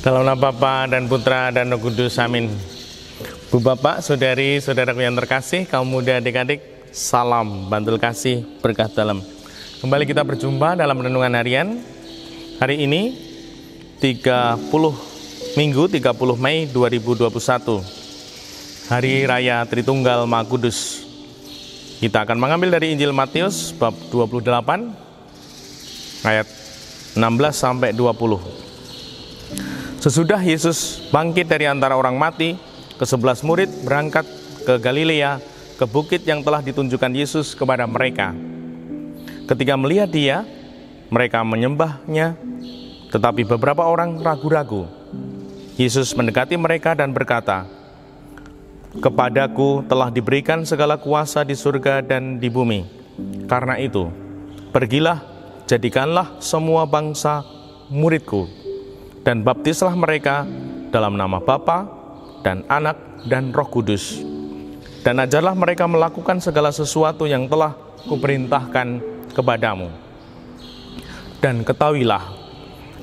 Dalam nama Bapa dan Putra dan Roh Kudus, amin. Bu Bapak, saudari, saudaraku yang terkasih, kaum muda, adik-adik, salam bantul kasih berkah dalam. Kembali kita berjumpa dalam renungan harian. Hari ini 30 Mei 2021, Hari Raya Tritunggal Maha Kudus. Kita akan mengambil dari Injil Matius bab 28 ayat 16 sampai 20. Sesudah Yesus bangkit dari antara orang mati, ke-11 murid berangkat ke Galilea, ke bukit yang telah ditunjukkan Yesus kepada mereka. Ketika melihat Dia, mereka menyembahnya, tetapi beberapa orang ragu-ragu. Yesus mendekati mereka dan berkata, "Kepadaku telah diberikan segala kuasa di surga dan di bumi. Karena itu, pergilah, jadikanlah semua bangsa muridku, dan baptislah mereka dalam nama Bapa dan Anak dan Roh Kudus. Dan ajarlah mereka melakukan segala sesuatu yang telah kuperintahkan kepadamu. Dan ketahuilah,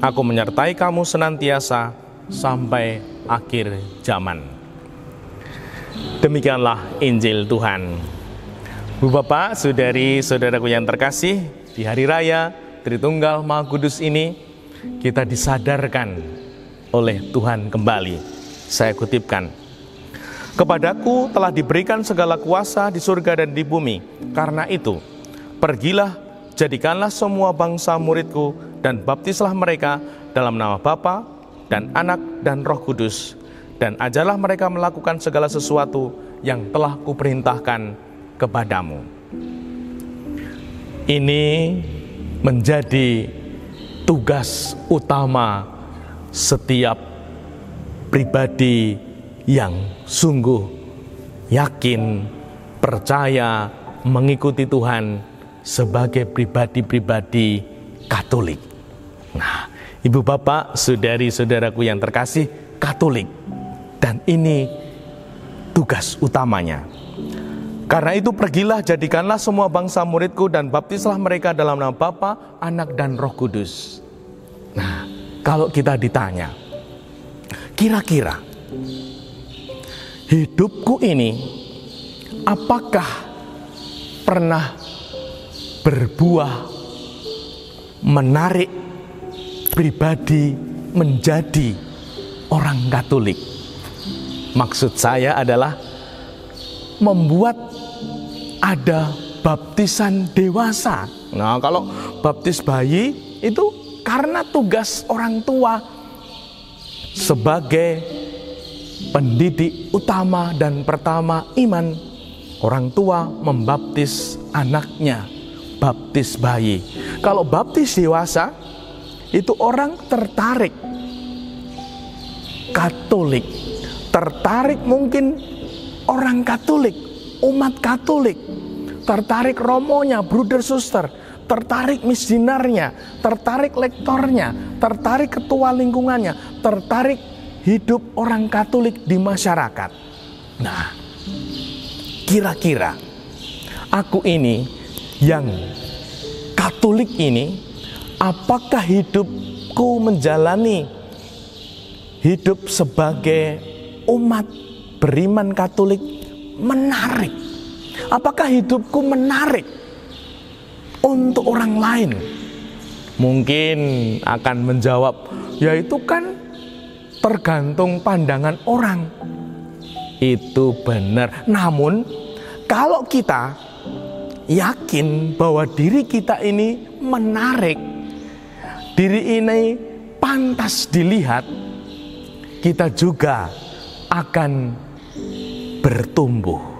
aku menyertai kamu senantiasa sampai akhir zaman." Demikianlah Injil Tuhan. Bu Bapak, saudari, saudaraku yang terkasih, di Hari Raya Tritunggal Maha Kudus ini, kita disadarkan oleh Tuhan kembali. Saya kutipkan, "Kepadaku telah diberikan segala kuasa di surga dan di bumi. Karena itu, pergilah, jadikanlah semua bangsa muridku, dan baptislah mereka dalam nama Bapa dan Anak dan Roh Kudus. Dan ajarlah mereka melakukan segala sesuatu yang telah kuperintahkan kepadamu." Ini menjadi tugas utama setiap pribadi yang sungguh yakin, percaya, mengikuti Tuhan sebagai pribadi-pribadi Katolik. Nah, Ibu Bapak, saudari-saudaraku yang terkasih, Katolik. Dan ini tugas utamanya. Karena itu pergilah, jadikanlah semua bangsa muridku, dan baptislah mereka dalam nama Bapa, Anak dan Roh Kudus. Nah, kalau kita ditanya, kira-kira hidupku ini apakah pernah berbuah menarik pribadi menjadi orang Katolik? Maksud saya adalah membuat ada baptisan dewasa. Nah, kalau baptis bayi itu karena tugas orang tua sebagai pendidik utama dan pertama iman. Orang tua membaptis anaknya, baptis bayi. Kalau baptis dewasa, itu orang tertarik Katolik, tertarik mungkin orang Katolik, umat Katolik, tertarik romonya, bruder suster, tertarik misdinarnya, tertarik lektornya, tertarik ketua lingkungannya, tertarik hidup orang Katolik di masyarakat. Nah, kira-kira aku ini yang Katolik ini, apakah hidupku menjalani hidup sebagai umat beriman Katolik menarik? Apakah hidupku menarik untuk orang lain? Mungkin akan menjawab, ya itu kan tergantung pandangan orang. Itu benar. Namun kalau kita yakin bahwa diri kita ini menarik, diri ini pantas dilihat, kita juga akan bertumbuh.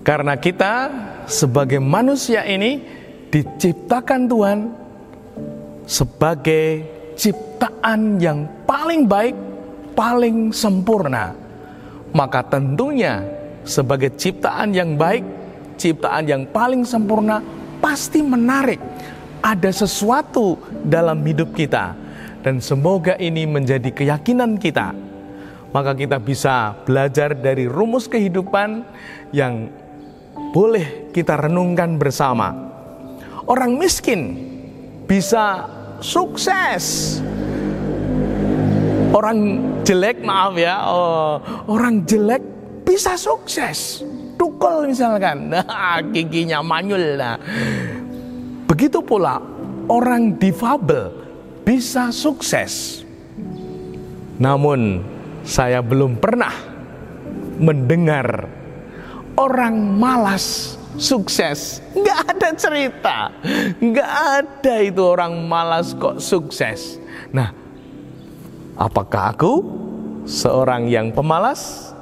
Karena kita sebagai manusia ini diciptakan Tuhan sebagai ciptaan yang paling baik, paling sempurna. Maka tentunya sebagai ciptaan yang baik, ciptaan yang paling sempurna, pasti menarik. Ada sesuatu dalam hidup kita. Dan semoga ini menjadi keyakinan kita. Maka kita bisa belajar dari rumus kehidupan yang boleh kita renungkan bersama. Orang miskin bisa sukses. orang jelek, maaf ya, orang jelek bisa sukses. Tukul misalkan, nah, giginya manyul. Nah, begitu pula orang difabel bisa sukses. Namun saya belum pernah mendengar orang malas sukses. Nggak ada cerita, nggak ada itu orang malas kok sukses. Nah, apakah aku seorang yang pemalas?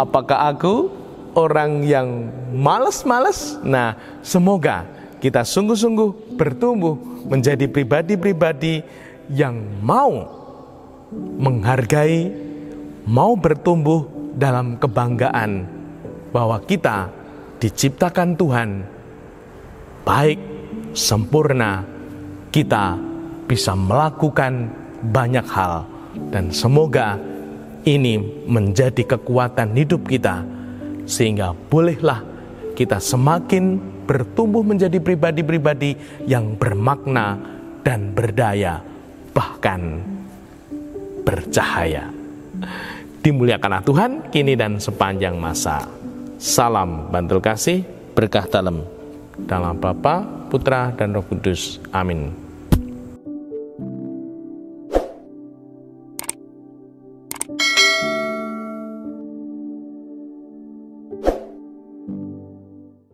Apakah aku orang yang malas-malas? Nah, semoga kita sungguh-sungguh bertumbuh menjadi pribadi-pribadi yang mau menghargai, mau bertumbuh dalam kebanggaan bahwa kita diciptakan Tuhan baik, sempurna, kita bisa melakukan banyak hal, dan semoga ini menjadi kekuatan hidup kita, sehingga bolehlah kita semakin bertumbuh menjadi pribadi-pribadi yang bermakna dan berdaya, bahkan bercahaya. Dimuliakanlah Tuhan kini dan sepanjang masa. Salam bantul kasih, berkah dalam Bapa, Putra, dan Roh Kudus. Amin.